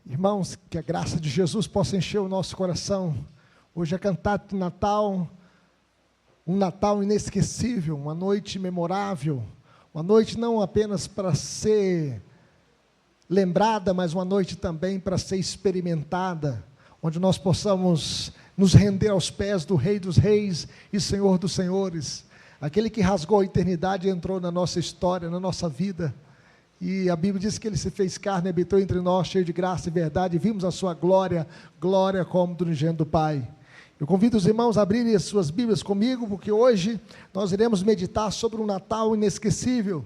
Irmãos, que a graça de Jesus possa encher o nosso coração. Hoje é cantado de Natal, um Natal inesquecível, uma noite memorável, uma noite não apenas para ser lembrada, mas uma noite também para ser experimentada, onde nós possamos nos render aos pés do Rei dos Reis e Senhor dos Senhores, aquele que rasgou a eternidade e entrou na nossa história, na nossa vida. E a Bíblia diz que Ele se fez carne e habitou entre nós, cheio de graça e verdade, e vimos a sua glória, glória como do unigênito do Pai. Eu convido os irmãos a abrirem as suas Bíblias comigo, porque hoje nós iremos meditar sobre um Natal inesquecível,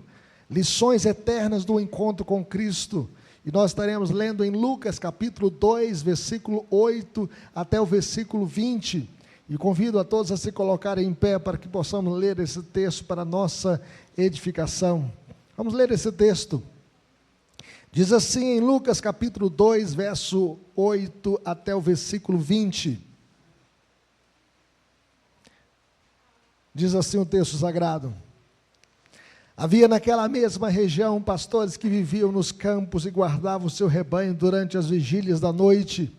lições eternas do encontro com Cristo, e nós estaremos lendo em Lucas capítulo 2, versículo 8 até o versículo 20, e convido a todos a se colocarem em pé para que possamos ler esse texto para a nossa edificação. Vamos ler esse texto. Diz assim em Lucas capítulo 2, verso 8 até o versículo 20. Diz assim o texto sagrado: Havia naquela mesma região pastores que viviam nos campos e guardavam o seu rebanho durante as vigílias da noite.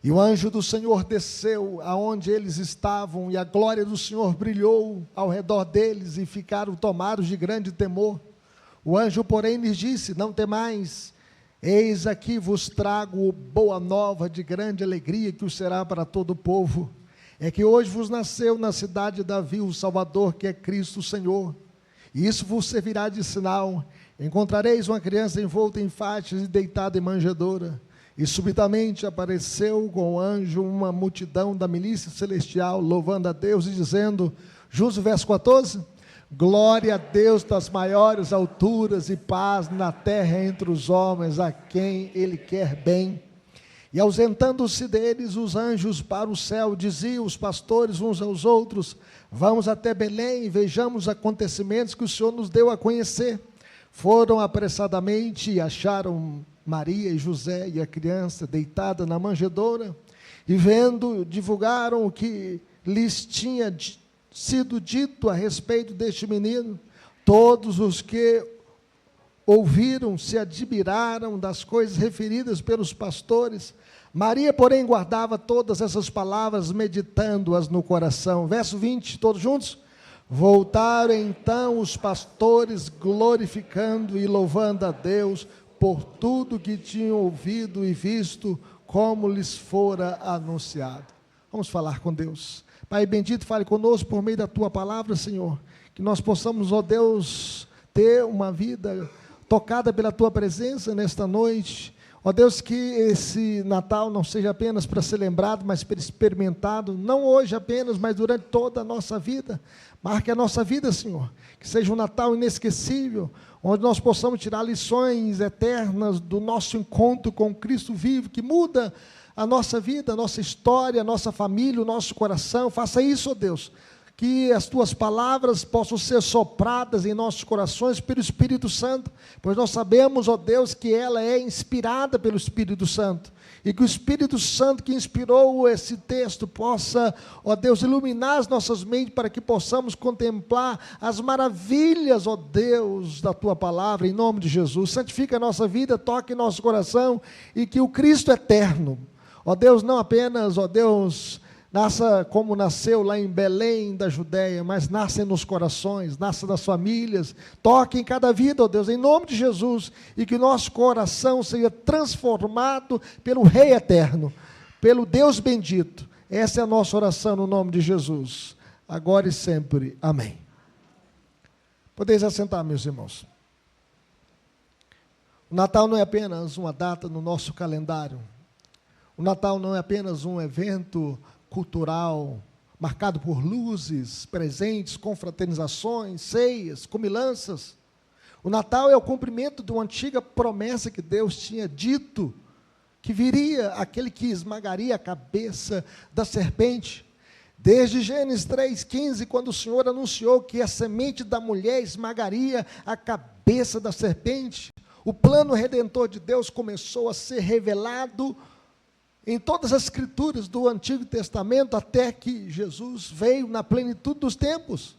E o anjo do Senhor desceu aonde eles estavam, e a glória do Senhor brilhou ao redor deles, e ficaram tomados de grande temor. O anjo, porém, lhes disse: Não temais, eis aqui vos trago boa nova de grande alegria, que o será para todo o povo. É que hoje vos nasceu na cidade de Davi o Salvador, que é Cristo o Senhor. E isso vos servirá de sinal: encontrareis uma criança envolta em faixas e deitada em manjedoura. E subitamente apareceu com o anjo uma multidão da milícia celestial, louvando a Deus e dizendo, justo verso 14, glória a Deus das maiores alturas e paz na terra entre os homens, a quem Ele quer bem. E ausentando-se deles os anjos para o céu, diziam os pastores uns aos outros, vamos até Belém e vejamos os acontecimentos que o Senhor nos deu a conhecer. Foram apressadamente e acharam Maria e José e a criança deitada na manjedoura, e vendo, divulgaram o que lhes tinha sido dito a respeito deste menino. Todos os que ouviram se admiraram das coisas referidas pelos pastores. Maria, porém, guardava todas essas palavras, meditando-as no coração. Verso 20, todos juntos? Voltaram então os pastores, glorificando e louvando a Deus por tudo que tinham ouvido e visto, como lhes fora anunciado. Vamos falar com Deus. Pai bendito, fale conosco por meio da Tua palavra, Senhor, que nós possamos, ó Deus, ter uma vida tocada pela Tua presença nesta noite. Ó Deus, que esse Natal não seja apenas para ser lembrado, mas para experimentado, não hoje apenas, mas durante toda a nossa vida. Marque a nossa vida, Senhor, que seja um Natal inesquecível, onde nós possamos tirar lições eternas do nosso encontro com Cristo vivo, que muda a nossa vida, a nossa história, a nossa família, o nosso coração. Faça isso, ó Deus, que as Tuas palavras possam ser sopradas em nossos corações pelo Espírito Santo, pois nós sabemos, ó Deus, que ela é inspirada pelo Espírito Santo, e que o Espírito Santo que inspirou esse texto possa, ó Deus, iluminar as nossas mentes para que possamos contemplar as maravilhas, ó Deus, da Tua palavra, em nome de Jesus. Santifica a nossa vida, toque em nosso coração, e que o Cristo eterno, ó Deus, não apenas, ó Deus, nasça como nasceu lá em Belém da Judéia, mas nasça nos corações, nasça nas famílias, toque em cada vida, ó Deus, em nome de Jesus, e que nosso coração seja transformado pelo Rei eterno, pelo Deus bendito. Essa é a nossa oração no nome de Jesus, agora e sempre, amém. Podeis assentar, meus irmãos. O Natal não é apenas uma data no nosso calendário, o Natal não é apenas um evento cultural, marcado por luzes, presentes, confraternizações, ceias, comilanças. O Natal é o cumprimento de uma antiga promessa que Deus tinha dito, que viria aquele que esmagaria a cabeça da serpente. Desde Gênesis 3,15, quando o Senhor anunciou que a semente da mulher esmagaria a cabeça da serpente, o plano redentor de Deus começou a ser revelado em todas as escrituras do Antigo Testamento, até que Jesus veio na plenitude dos tempos.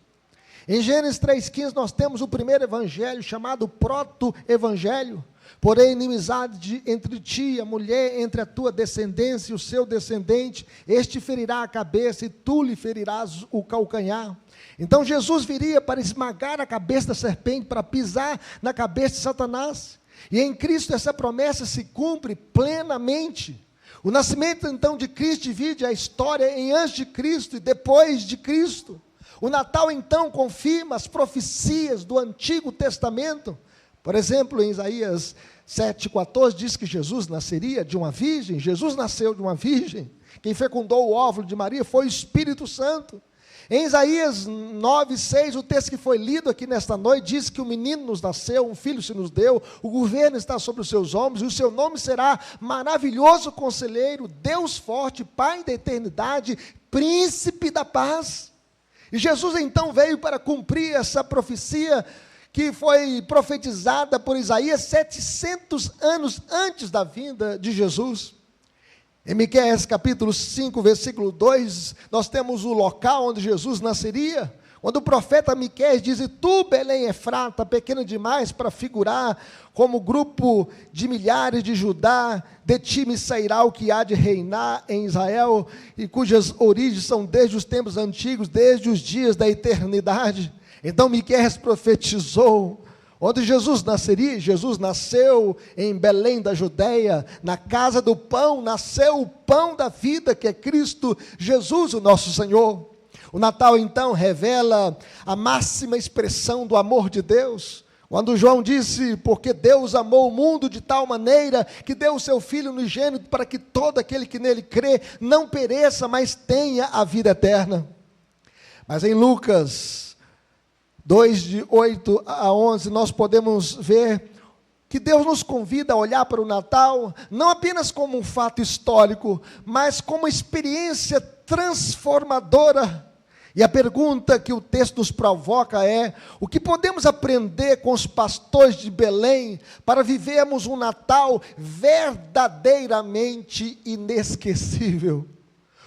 Em Gênesis 3,15 nós temos o primeiro evangelho, chamado proto-evangelho, Porém, inimizade entre ti e a mulher, entre a tua descendência e o seu descendente, este ferirá a cabeça e tu lhe ferirás o calcanhar. Então Jesus viria para esmagar a cabeça da serpente, para pisar na cabeça de Satanás. E em Cristo essa promessa se cumpre plenamente. O nascimento então de Cristo divide a história em antes de Cristo e depois de Cristo. O Natal então confirma as profecias do Antigo Testamento. Por exemplo, em Isaías 7,14 diz que Jesus nasceria de uma virgem. Jesus nasceu de uma virgem. Quem fecundou o óvulo de Maria foi o Espírito Santo. Em Isaías 9,6, o texto que foi lido aqui nesta noite, diz que um menino nos nasceu, um filho se nos deu, o governo está sobre os seus ombros, e o seu nome será Maravilhoso Conselheiro, Deus Forte, Pai da Eternidade, Príncipe da Paz. E Jesus então veio para cumprir essa profecia que foi profetizada por Isaías 700 anos antes da vinda de Jesus. Em Miqueias capítulo 5, versículo 2, nós temos o local onde Jesus nasceria, quando o profeta Miqueias diz: e tu, Belém Efrata, pequeno demais para figurar como grupo de milhares de Judá, de ti me sairá o que há de reinar em Israel, e cujas origens são desde os tempos antigos, desde os dias da eternidade. Então Miqueias profetizou onde Jesus nasceria. Jesus nasceu em Belém da Judeia, na casa do pão, nasceu o pão da vida, que é Cristo Jesus, o nosso Senhor. O Natal então revela a máxima expressão do amor de Deus, quando João disse: porque Deus amou o mundo de tal maneira, que deu o seu Filho unigênito, para que todo aquele que nele crê, não pereça, mas tenha a vida eterna. Mas em Lucas 2, de 8 a 11, nós podemos ver que Deus nos convida a olhar para o Natal, não apenas como um fato histórico, mas como uma experiência transformadora. E a pergunta que o texto nos provoca é: o que podemos aprender com os pastores de Belém para vivermos um Natal verdadeiramente inesquecível?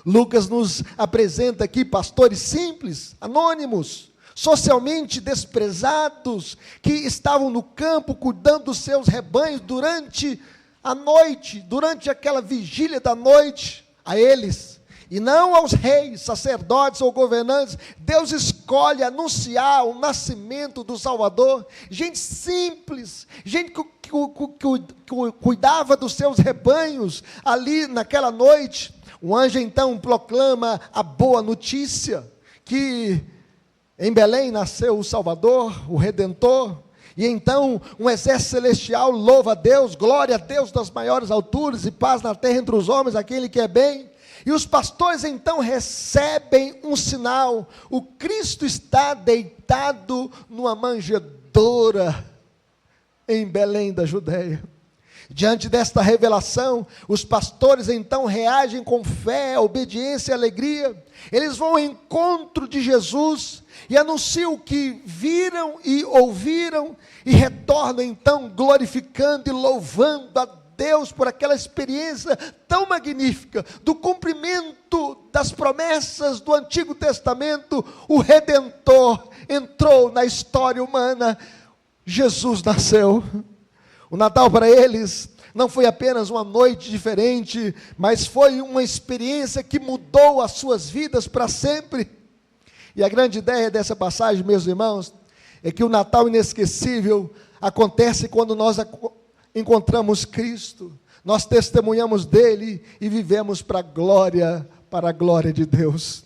Lucas nos apresenta aqui pastores simples, anônimos, socialmente desprezados, que estavam no campo cuidando dos seus rebanhos durante a noite, durante aquela vigília da noite. A eles, e não aos reis, sacerdotes ou governantes, Deus escolhe anunciar o nascimento do Salvador. Gente simples, gente que cuidava dos seus rebanhos ali naquela noite. O anjo então proclama a boa notícia, que em Belém nasceu o Salvador, o Redentor. E então um exército celestial louva a Deus, glória a Deus das maiores alturas e paz na terra entre os homens, aquele que é bem. E os pastores então recebem um sinal: o Cristo está deitado numa manjedoura em Belém da Judeia. Diante desta revelação, os pastores então reagem com fé, obediência e alegria. Eles vão ao encontro de Jesus e anunciam o que viram e ouviram, e retornam então glorificando e louvando a Deus por aquela experiência tão magnífica, do cumprimento das promessas do Antigo Testamento. O Redentor entrou na história humana, Jesus nasceu. O Natal para eles não foi apenas uma noite diferente, mas foi uma experiência que mudou as suas vidas para sempre. E a grande ideia dessa passagem, meus irmãos, é que o Natal inesquecível acontece quando nós encontramos Cristo, nós testemunhamos dele e vivemos para a glória de Deus.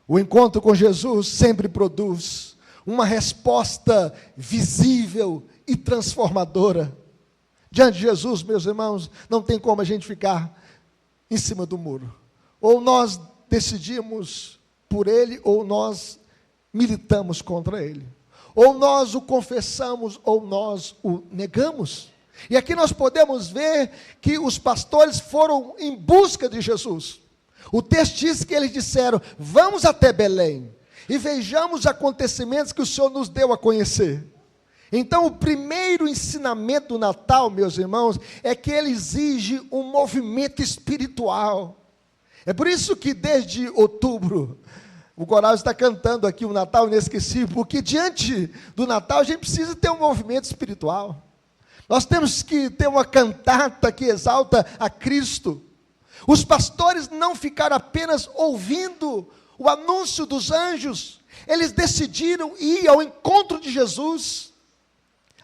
O encontro com Jesus sempre produz uma resposta visível e transformadora. Diante de Jesus, meus irmãos, não tem como a gente ficar em cima do muro. Ou nós decidimos por ele, ou nós militamos contra ele. Ou nós o confessamos, ou nós o negamos. E aqui nós podemos ver que os pastores foram em busca de Jesus. O texto diz que eles disseram: vamos até Belém e vejamos os acontecimentos que o Senhor nos deu a conhecer. Então, o primeiro ensinamento do Natal, meus irmãos, é que ele exige um movimento espiritual. É por isso que desde outubro, o coral está cantando aqui o Natal inesquecível, porque diante do Natal a gente precisa ter um movimento espiritual. Nós temos que ter uma cantata que exalta a Cristo. Os pastores não ficaram apenas ouvindo o anúncio dos anjos, eles decidiram ir ao encontro de Jesus.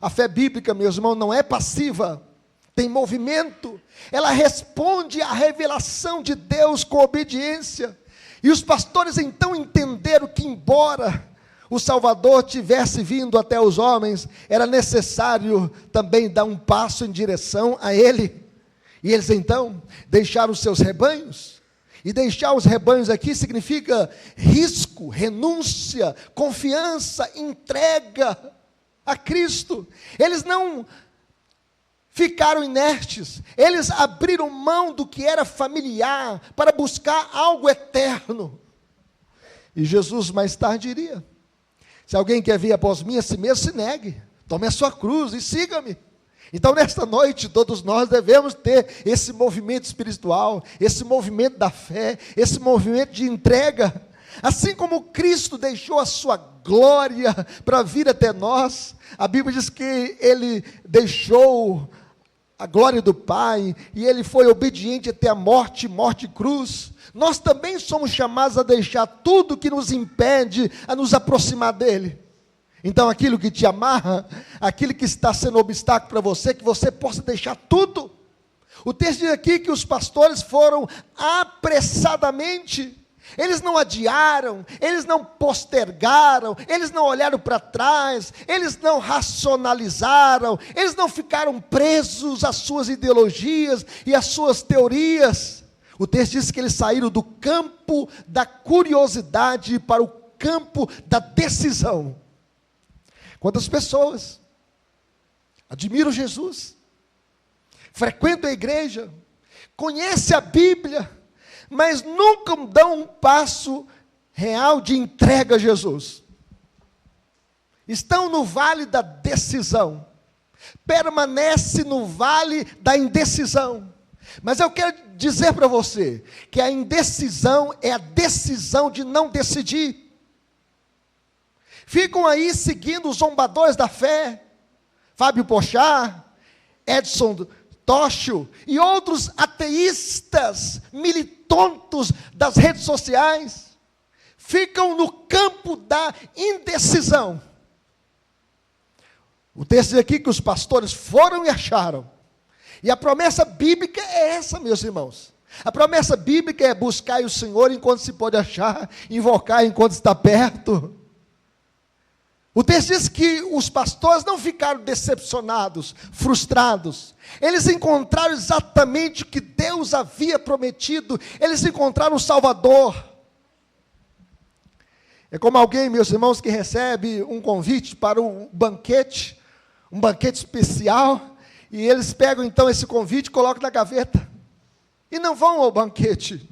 A fé bíblica, meus irmãos, não é passiva, tem movimento, ela responde à revelação de Deus com obediência. E os pastores então entenderam que, embora o Salvador tivesse vindo até os homens, era necessário também dar um passo em direção a Ele. E eles então deixaram os seus rebanhos. E deixar os rebanhos aqui significa risco, renúncia, confiança, entrega a Cristo. Eles não ficaram inertes, eles abriram mão do que era familiar para buscar algo eterno. E Jesus mais tarde diria: se alguém quer vir após mim, a si mesmo se negue, tome a sua cruz e siga-me. Então, nesta noite, todos nós devemos ter esse movimento espiritual, esse movimento da fé, esse movimento de entrega. Assim como Cristo deixou a sua glória para vir até nós, a Bíblia diz que Ele deixou a glória do Pai, e Ele foi obediente até a morte, morte e cruz. Nós também somos chamados a deixar tudo que nos impede a nos aproximar dEle. Então, aquilo que te amarra, aquilo que está sendo obstáculo para você, que você possa deixar tudo. O texto diz aqui que os pastores foram apressadamente, eles não adiaram, eles não postergaram, eles não olharam para trás, eles não racionalizaram, eles não ficaram presos às suas ideologias e às suas teorias. O texto diz que eles saíram do campo da curiosidade para o campo da decisão. Quantas pessoas admiram Jesus, frequentam a igreja, conhecem a Bíblia, mas nunca dão um passo real de entrega a Jesus. Estão no vale da decisão, permanece no vale da indecisão. Mas eu quero dizer para você, que a indecisão é a decisão de não decidir. Ficam aí seguindo os zombadores da fé, Fábio Porchat, Edson Tóchio e outros ateístas militontos das redes sociais. Ficam no campo da indecisão. O texto diz aqui que os pastores foram e acharam. E a promessa bíblica é essa, meus irmãos. A promessa bíblica é buscar o Senhor enquanto se pode achar, invocar enquanto está perto. O texto diz que os pastores não ficaram decepcionados, frustrados. Eles encontraram exatamente o que Deus havia prometido. Eles encontraram o Salvador. É como alguém, meus irmãos, que recebe um convite para um banquete especial, e eles pegam então esse convite e colocam na gaveta, e não vão ao banquete.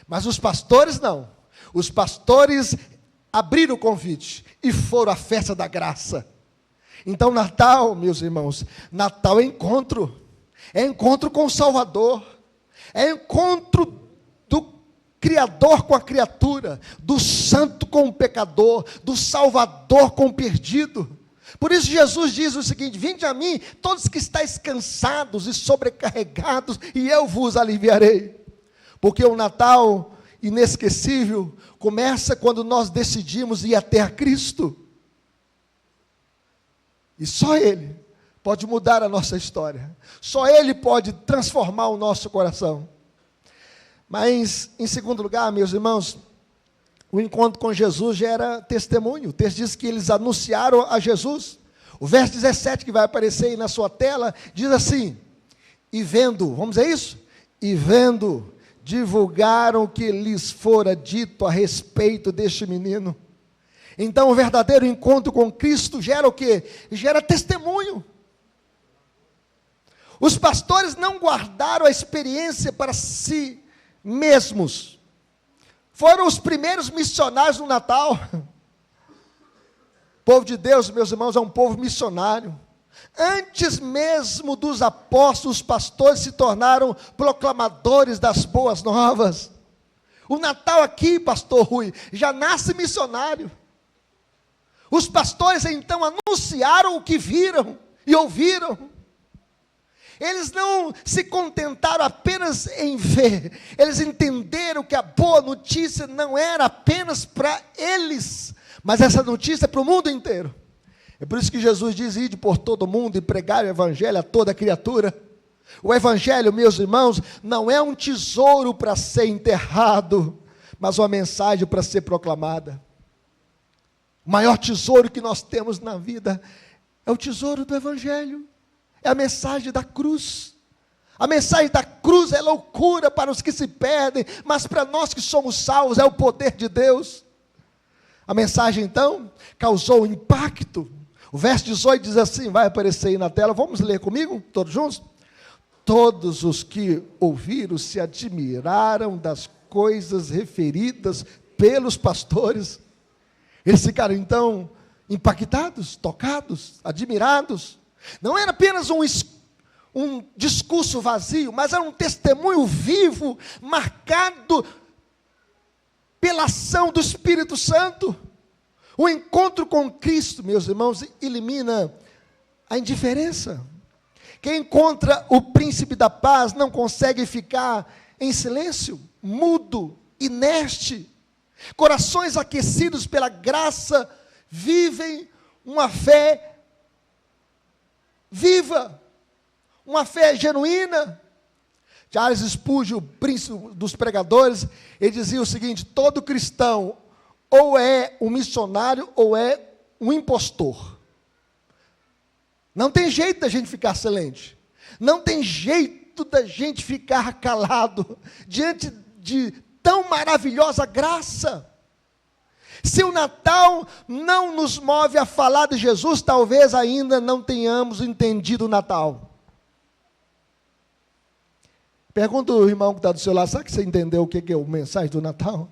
Mas os pastores não. Os pastores abriram o convite e foram à festa da graça. Então, Natal, meus irmãos, Natal é encontro com o Salvador, é encontro do Criador com a criatura, do santo com o pecador, do Salvador com o perdido. Por isso Jesus diz o seguinte: vinde a mim, todos que estáis cansados e sobrecarregados, e eu vos aliviarei. Porque o Natal inesquecível começa quando nós decidimos ir até a Cristo. E só Ele pode mudar a nossa história. Só Ele pode transformar o nosso coração. Mas, em segundo lugar, meus irmãos, o encontro com Jesus gera testemunho. O texto diz que eles anunciaram a Jesus. O verso 17 que vai aparecer aí na sua tela, diz assim: e vendo, vamos dizer isso? E vendo, divulgaram o que lhes fora dito a respeito deste menino. Então, o verdadeiro encontro com Cristo gera o quê? Gera testemunho. Os pastores não guardaram a experiência para si mesmos. Foram os primeiros missionários no Natal. O povo de Deus, meus irmãos, é um povo missionário. Antes mesmo dos apóstolos, os pastores se tornaram proclamadores das boas novas. O Natal aqui, pastor Rui, já nasce missionário. Os pastores então anunciaram o que viram e ouviram. Eles não se contentaram apenas em ver, eles entenderam que a boa notícia não era apenas para eles, mas essa notícia é para o mundo inteiro. É por isso que Jesus diz: ide por todo mundo e pregar o evangelho a toda criatura. O evangelho, meus irmãos, não é um tesouro para ser enterrado, mas uma mensagem para ser proclamada. O maior tesouro que nós temos na vida é o tesouro do evangelho. É a mensagem da cruz. A mensagem da cruz é loucura para os que se perdem, mas para nós que somos salvos é o poder de Deus. A mensagem então causou impacto. O verso 18 diz assim, vai aparecer aí na tela, vamos ler comigo, todos juntos? Todos os que ouviram se admiraram das coisas referidas pelos pastores. Eles ficaram então impactados, tocados, admirados. Não era apenas um discurso vazio, mas era um testemunho vivo, marcado pela ação do Espírito Santo. O encontro com Cristo, meus irmãos, elimina a indiferença. Quem encontra o príncipe da paz não consegue ficar em silêncio, mudo, inerte. Corações aquecidos pela graça vivem uma fé viva, uma fé genuína. Charles Spurgeon, o príncipe dos pregadores, ele dizia o seguinte: todo cristão ou é um missionário ou é um impostor. Não tem jeito da gente ficar silente, não tem jeito da gente ficar calado diante de tão maravilhosa graça. Se o Natal não nos move a falar de Jesus, talvez ainda não tenhamos entendido o Natal. Pergunta ao irmão que está do seu lado: sabe que você entendeu o que é a mensagem do Natal?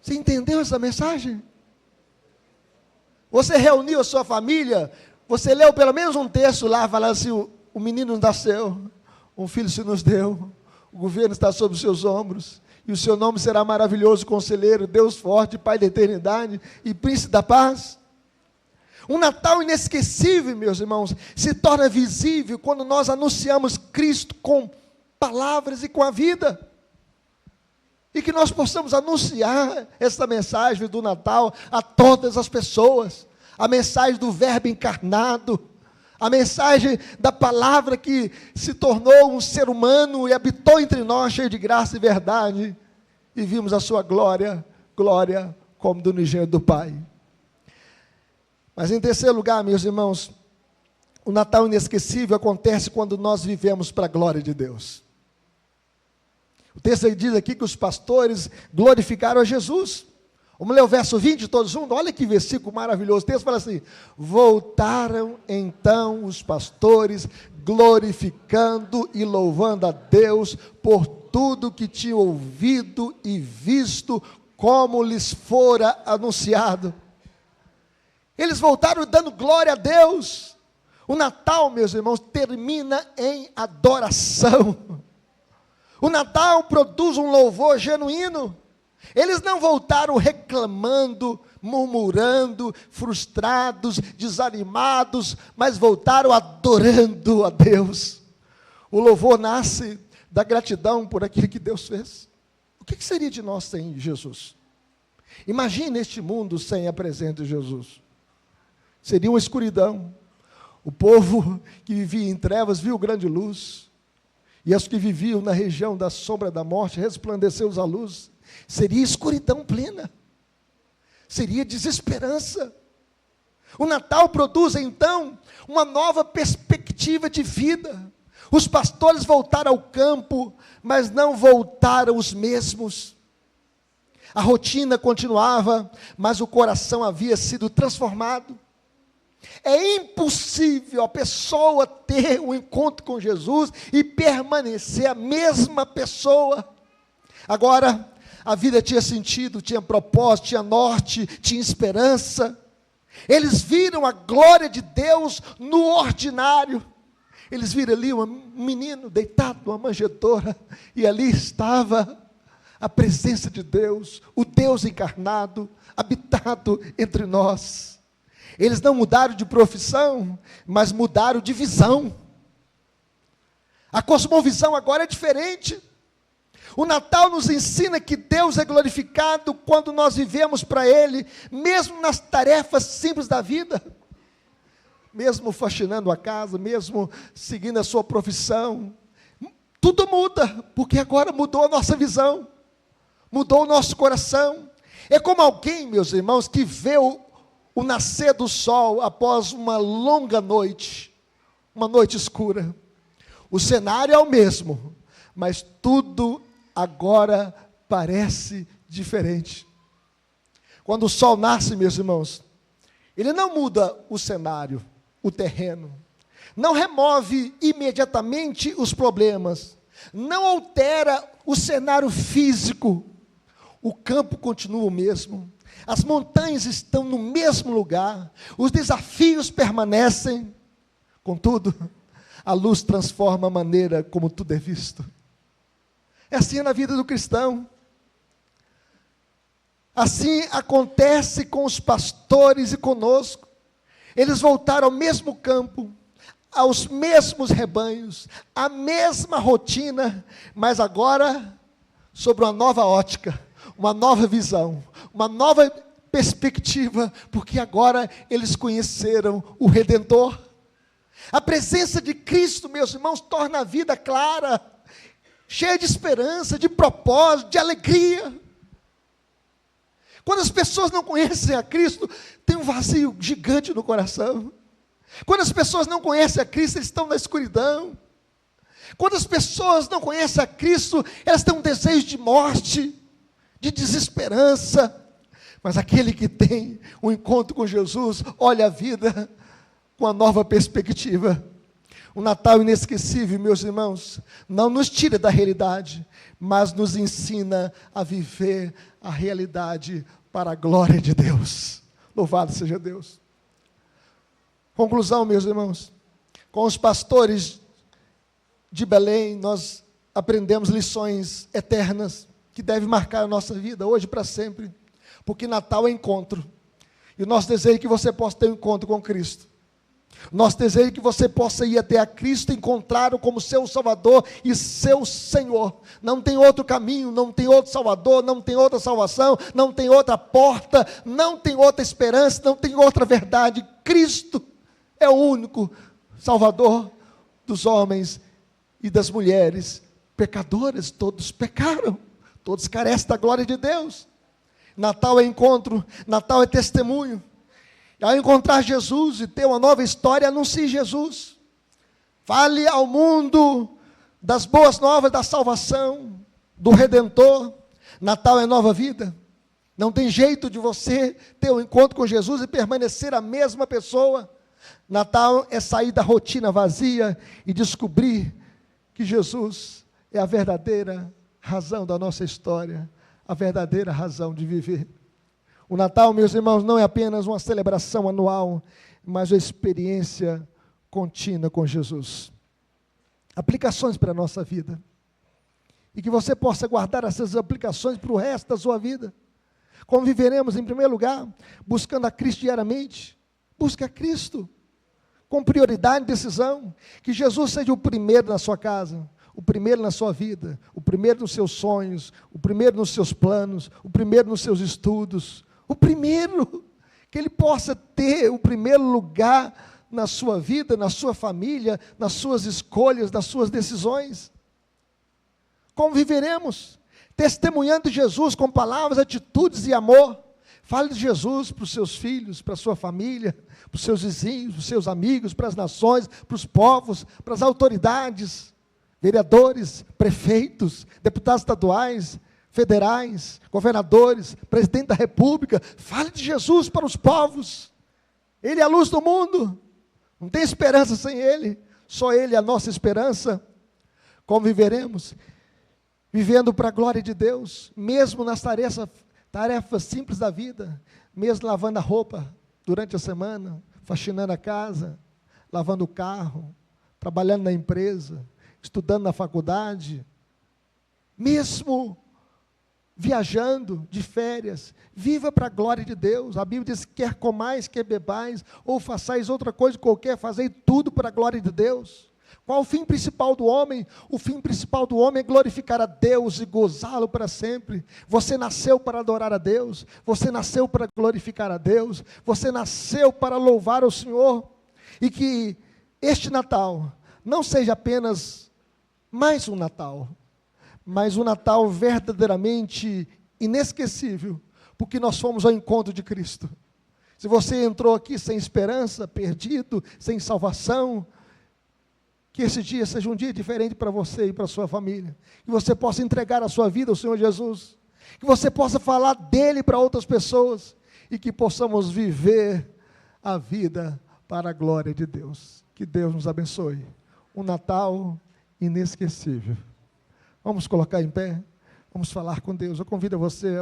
Você entendeu essa mensagem? Você reuniu a sua família, você leu pelo menos um texto lá, falando assim: o menino nasceu, um filho se nos deu, o governo está sobre os seus ombros, e o seu nome será maravilhoso, conselheiro, Deus forte, Pai da eternidade e príncipe da paz. Um Natal inesquecível, meus irmãos, se torna visível quando nós anunciamos Cristo com palavras e com a vida. E que nós possamos anunciar essa mensagem do Natal a todas as pessoas. A mensagem do Verbo encarnado. A mensagem da palavra que se tornou um ser humano e habitou entre nós, cheio de graça e verdade. E vimos a sua glória, glória como do unigênito do Pai. Mas em terceiro lugar, meus irmãos, o Natal inesquecível acontece quando nós vivemos para a glória de Deus. O texto diz aqui que os pastores glorificaram a Jesus. Vamos ler o verso 20 todos juntos? Olha que versículo maravilhoso. O texto fala assim: voltaram então os pastores, glorificando e louvando a Deus por tudo que tinham ouvido e visto, como lhes fora anunciado. Eles voltaram dando glória a Deus. O Natal, meus irmãos, termina em adoração. O Natal produz um louvor genuíno. Eles não voltaram reclamando, murmurando, frustrados, desanimados, mas voltaram adorando a Deus. O louvor nasce da gratidão por aquilo que Deus fez. O que seria de nós sem Jesus? Imagine este mundo sem a presença de Jesus. Seria uma escuridão. O povo que vivia em trevas viu grande luz. E os que viviam na região da sombra da morte, resplandeceu a luz. Seria escuridão plena. Seria desesperança. O Natal produz, então, uma nova perspectiva de vida. Os pastores voltaram ao campo, mas não voltaram os mesmos. A rotina continuava, mas o coração havia sido transformado. É impossível a pessoa ter um encontro com Jesus e permanecer a mesma pessoa. Agora, a vida tinha sentido, tinha propósito, tinha norte, tinha esperança. Eles viram a glória de Deus no ordinário. Eles viram ali um menino deitado numa manjedoura, e ali estava a presença de Deus, o Deus encarnado, habitado entre nós. Eles não mudaram de profissão, mas mudaram de visão. A cosmovisão agora é diferente. O Natal nos ensina que Deus é glorificado quando nós vivemos para Ele, mesmo nas tarefas simples da vida, mesmo faxinando a casa, mesmo seguindo a sua profissão. Tudo muda, porque agora mudou a nossa visão, mudou o nosso coração. É como alguém, meus irmãos, que vê o nascer do sol após uma longa noite, uma noite escura. O cenário é o mesmo, mas tudo agora parece diferente. Quando o sol nasce, meus irmãos, ele não muda o cenário, o terreno, não remove imediatamente os problemas, não altera o cenário físico, o campo continua o mesmo, as montanhas estão no mesmo lugar, os desafios permanecem, contudo, a luz transforma a maneira como tudo é visto. É assim na vida do cristão. Assim acontece com os pastores e conosco. Eles voltaram ao mesmo campo, aos mesmos rebanhos, à mesma rotina, mas agora sobre uma nova ótica, uma nova visão, uma nova perspectiva, porque agora eles conheceram o Redentor. A presença de Cristo, meus irmãos, torna a vida clara, cheia de esperança, de propósito, de alegria. Quando as pessoas não conhecem a Cristo, tem um vazio gigante no coração. Quando as pessoas não conhecem a Cristo, eles estão na escuridão. Quando as pessoas não conhecem a Cristo, elas têm um desejo de morte, de desesperança. Mas aquele que tem um encontro com Jesus, olha a vida com uma nova perspectiva. O Natal inesquecível, meus irmãos, não nos tira da realidade, mas nos ensina a viver a realidade para a glória de Deus. Louvado seja Deus. Conclusão, meus irmãos, com os pastores de Belém, nós aprendemos lições eternas que devem marcar a nossa vida, hoje e para sempre, porque Natal é encontro, e o nosso desejo é que você possa ter um encontro com Cristo. Nosso desejo é que você possa ir até a Cristo, encontrá-lo como seu Salvador e seu Senhor. Não tem outro caminho, não tem outro Salvador, não tem outra salvação, não tem outra porta, não tem outra esperança, não tem outra verdade. Cristo é o único Salvador dos homens e das mulheres pecadoras. Todos pecaram, todos carecem da glória de Deus. Natal é encontro, Natal é testemunho. Ao encontrar Jesus e ter uma nova história, anuncie Jesus. Fale ao mundo das boas novas da salvação, do Redentor. Natal é nova vida. Não tem jeito de você ter um encontro com Jesus e permanecer a mesma pessoa. Natal é sair da rotina vazia e descobrir que Jesus é a verdadeira razão da nossa história, a verdadeira razão de viver. O Natal, meus irmãos, não é apenas uma celebração anual, mas uma experiência contínua com Jesus. Aplicações para a nossa vida. E que você possa guardar essas aplicações para o resto da sua vida. Como viveremos, em primeiro lugar, buscando a Cristo diariamente. Busque a Cristo com prioridade e decisão. Que Jesus seja o primeiro na sua casa, o primeiro na sua vida, o primeiro nos seus sonhos, o primeiro nos seus planos, o primeiro nos seus estudos. O primeiro, que Ele possa ter o primeiro lugar na sua vida, na sua família, nas suas escolhas, nas suas decisões. Como viveremos? Testemunhando Jesus com palavras, atitudes e amor. Fale de Jesus para os seus filhos, para a sua família, para os seus vizinhos, para os seus amigos, para as nações, para os povos, para as autoridades, vereadores, prefeitos, deputados estaduais, federais, governadores, presidente da república. Fale de Jesus para os povos. Ele é a luz do mundo. Não tem esperança sem Ele. Só Ele é a nossa esperança. Como viveremos? Vivendo para a glória de Deus, mesmo nas tarefas simples da vida, mesmo lavando a roupa durante a semana, faxinando a casa, lavando o carro, trabalhando na empresa, estudando na faculdade, mesmo viajando de férias, viva para a glória de Deus. A Bíblia diz: quer comais, quer bebais, ou façais outra coisa qualquer, fazei tudo para a glória de Deus. Qual o fim principal do homem? O fim principal do homem é glorificar a Deus e gozá-lo para sempre. Você nasceu para adorar a Deus, você nasceu para glorificar a Deus, você nasceu para louvar o Senhor. E que este Natal não seja apenas mais um Natal, mas um Natal verdadeiramente inesquecível, porque nós fomos ao encontro de Cristo. Se você entrou aqui sem esperança, perdido, sem salvação, que esse dia seja um dia diferente para você e para a sua família. Que você possa entregar a sua vida ao Senhor Jesus. Que você possa falar dele para outras pessoas. E que possamos viver a vida para a glória de Deus. Que Deus nos abençoe. Um Natal inesquecível. Vamos colocar em pé. Vamos falar com Deus. Eu convido você